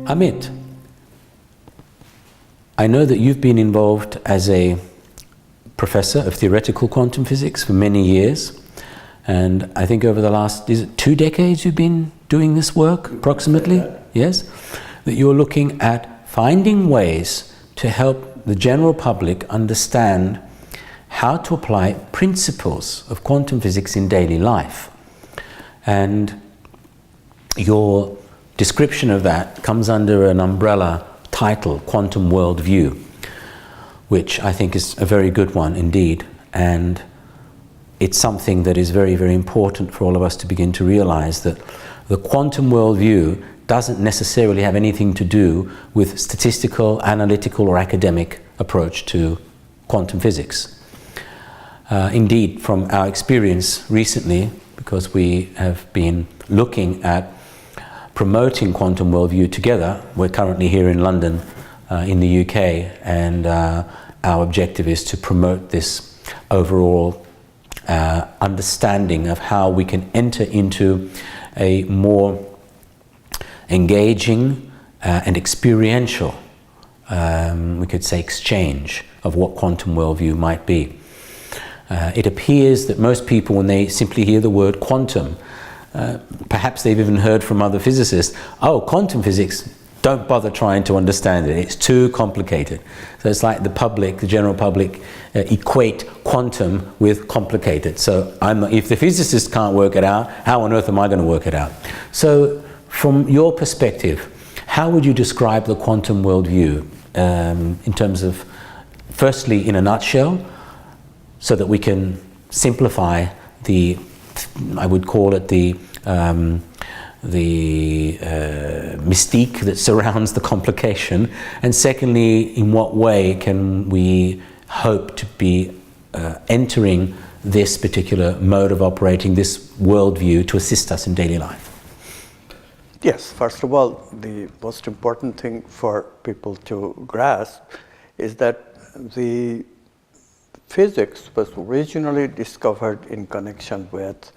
Amit, I know that you've been involved as a professor of theoretical quantum physics for many years, and I think over the last, is it 2 decades you've been doing this work, approximately? Yes? That you're looking at finding ways to help the general public understand how to apply principles of quantum physics in daily life. And your description of that comes under an umbrella title, Quantum Worldview, which I think is a very good one indeed. And it's something that is very, very important for all of us to begin to realize, that the quantum worldview doesn't necessarily have anything to do with statistical, analytical, or academic approach to quantum physics. Indeed, from our experience recently, because we have been looking at promoting quantum worldview together, we're currently here in London, in the UK, and our objective is to promote this overall understanding of how we can enter into a more engaging and experiential, we could say, exchange of what quantum worldview might be. It appears that most people, when they simply hear the word quantum, perhaps they've even heard from other physicists, oh, quantum physics, don't bother trying to understand it, it's too complicated. So it's like the public, the general public, equate quantum with complicated. So if the physicist can't work it out, how on earth am I going to work it out? So from your perspective, how would you describe the quantum worldview in terms of, firstly, in a nutshell, so that we can simplify the, I would call it the mystique that surrounds the complication, and secondly, in what way can we hope to be entering this particular mode of operating, this worldview, to assist us in daily life? Yes, first of all, the most important thing for people to grasp is that the physics was originally discovered in connection with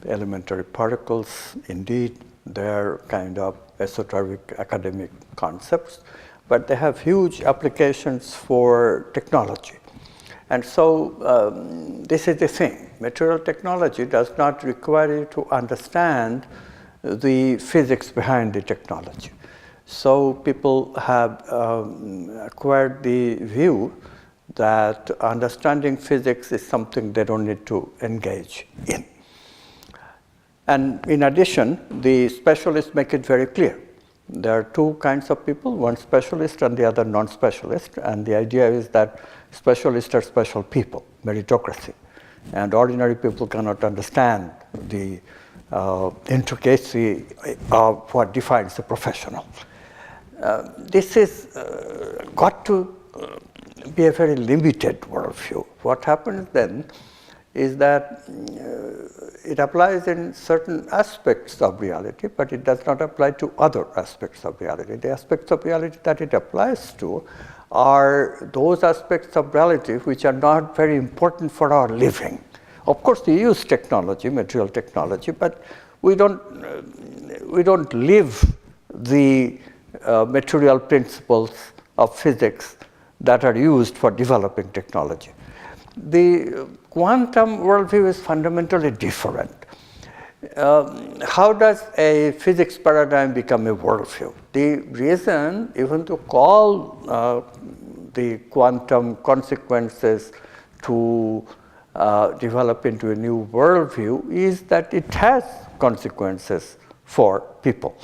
elementary particles. Indeed, they're kind of esoteric academic concepts, but they have huge applications for technology. And so this is the thing. Material technology does not require you to understand the physics behind the technology. So people have acquired the view that understanding physics is something they don't need to engage in. And in addition, the specialists make it very clear. There are 2 kinds of people, one specialist and the other non-specialist, and the idea is that specialists are special people, meritocracy, and ordinary people cannot understand the intricacy of what defines a professional. This is got to be a very limited worldview. What happens then is that it applies in certain aspects of reality, but it does not apply to other aspects of reality. The aspects of reality that it applies to are those aspects of reality which are not very important for our living. Of course, we use technology, material technology, but we don't live the material principles of physics that are used for developing technology. The quantum worldview is fundamentally different. How does a physics paradigm become a worldview? The reason even to call the quantum consequences to develop into a new worldview is that it has consequences for people.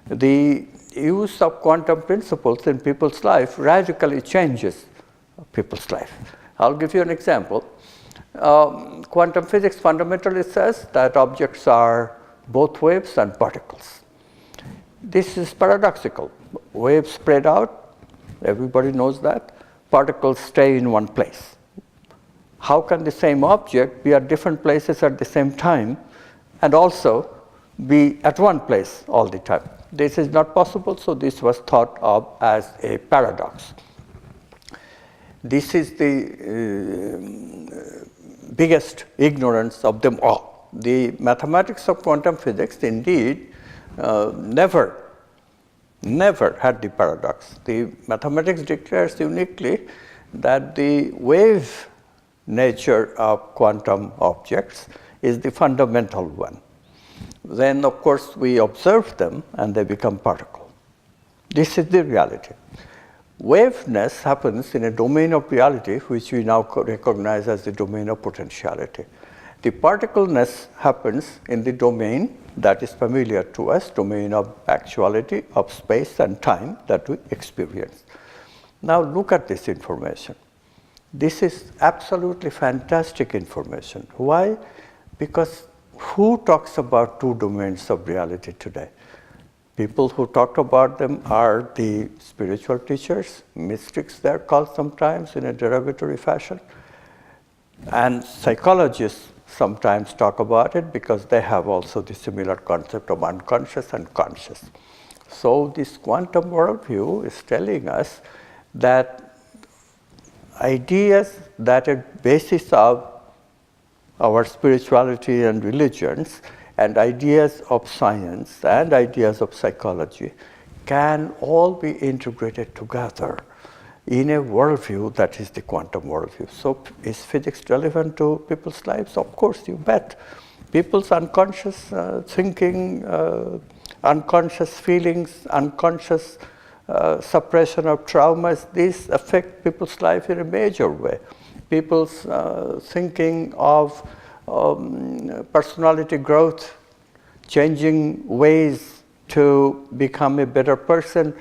The use of quantum principles in people's life radically changes people's life. I'll give you an example. Quantum physics fundamentally says that objects are both waves and particles. This is paradoxical. Waves spread out, everybody knows that. Particles stay in one place. How can the same object be at different places at the same time and also be at one place all the time? This is not possible, so this was thought of as a paradox. This is the biggest ignorance of them all. The mathematics of quantum physics indeed never never had the paradox. The mathematics declares uniquely that the wave nature of quantum objects is the fundamental one. Then, of course, we observe them and they become particles. This is the reality. Waveness happens in a domain of reality which we now recognize as the domain of potentiality. The particleness happens in the domain that is familiar to us, domain of actuality, of space and time that we experience. Now look at this information. This is absolutely fantastic information. Why? Because who talks about two domains of reality today? People who talk about them are the spiritual teachers, mystics they're called sometimes in a derogatory fashion, and psychologists sometimes talk about it because they have also the similar concept of unconscious and conscious. So this quantum worldview is telling us that ideas that are basis of our spirituality and religions and ideas of science and ideas of psychology can all be integrated together in a worldview that is the quantum worldview. So is physics relevant to people's lives? Of course, you bet. People's unconscious thinking, unconscious feelings, unconscious suppression of traumas, these affect people's life in a major way. People's thinking of personality growth, changing ways to become a better person,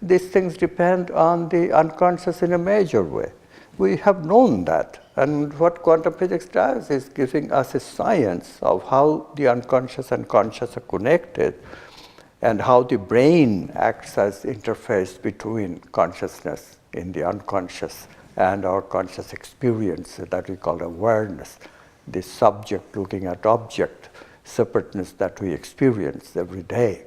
these things depend on the unconscious in a major way. We have known that. And what quantum physics does is giving us a science of how the unconscious and conscious are connected and how the brain acts as interface between consciousness in the unconscious and our conscious experience that we call awareness, the subject looking at object, separateness that we experience every day.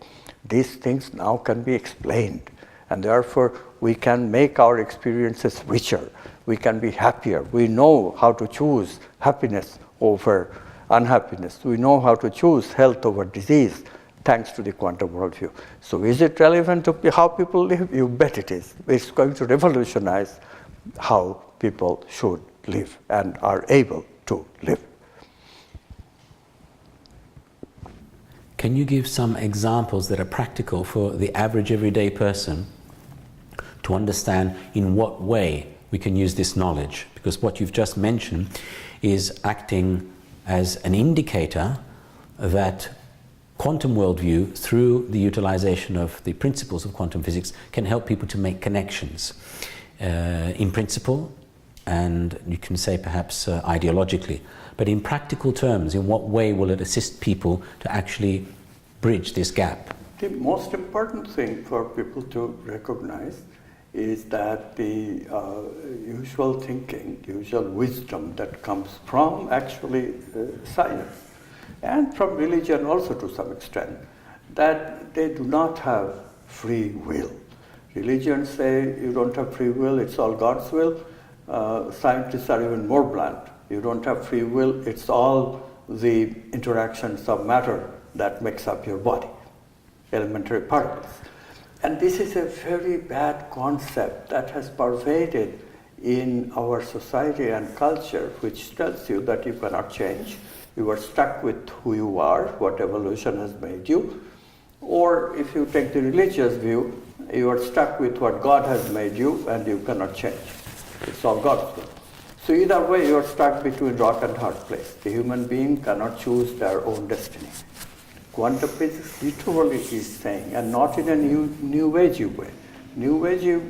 These things now can be explained, and therefore we can make our experiences richer. We can be happier. We know how to choose happiness over unhappiness. We know how to choose health over disease, thanks to the quantum worldview. So is it relevant to how people live? You bet it is. It's going to revolutionize how people should live and are able to live. Can you give some examples that are practical for the average everyday person to understand in what way we can use this knowledge? Because what you've just mentioned is acting as an indicator that quantum worldview, through the utilization of the principles of quantum physics, can help people to make connections in principle, and you can say perhaps ideologically. But in practical terms, in what way will it assist people to actually bridge this gap? The most important thing for people to recognize is that the usual thinking, usual wisdom that comes from actually science and from religion also to some extent, that they do not have free will. Religions say you don't have free will, it's all God's will. Scientists are even more blunt. You don't have free will, it's all the interactions of matter that makes up your body, elementary particles. And this is a very bad concept that has pervaded in our society and culture, which tells you that you cannot change. You are stuck with who you are, what evolution has made you. Or if you take the religious view, you are stuck with what God has made you and you cannot change. It's all God's will. So either way, you are stuck between rock and hard place. The human being cannot choose their own destiny. Quantum physics literally is saying, and not in a new agey way. New agey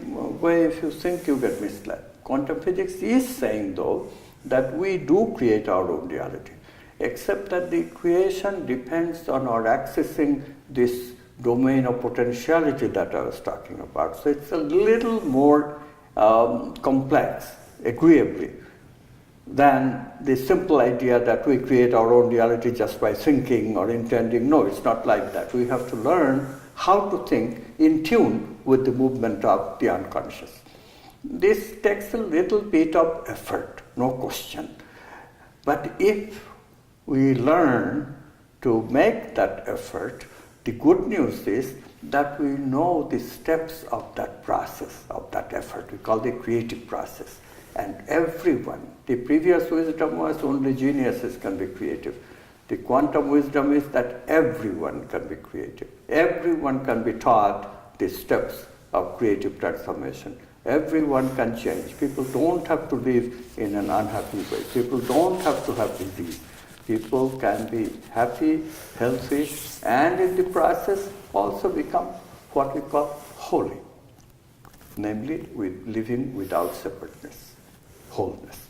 way, if you think, you get misled. Quantum physics is saying, though, that we do create our own reality, except that the creation depends on our accessing this domain of potentiality that I was talking about. So it's a little more complex, agreeably, than the simple idea that we create our own reality just by thinking or intending. No, it's not like that. We have to learn how to think in tune with the movement of the unconscious. This takes a little bit of effort, no question. But if we learn to make that effort, The good news is that we know the steps of that process, of that effort. We call the creative process. And everyone, the previous wisdom was only geniuses can be creative. The quantum wisdom is that everyone can be creative. Everyone can be taught the steps of creative transformation. Everyone can change. People don't have to live in an unhappy way. People don't have to have disease. People can be happy, healthy, and in the process also become what we call holy, namely with living without separateness, wholeness.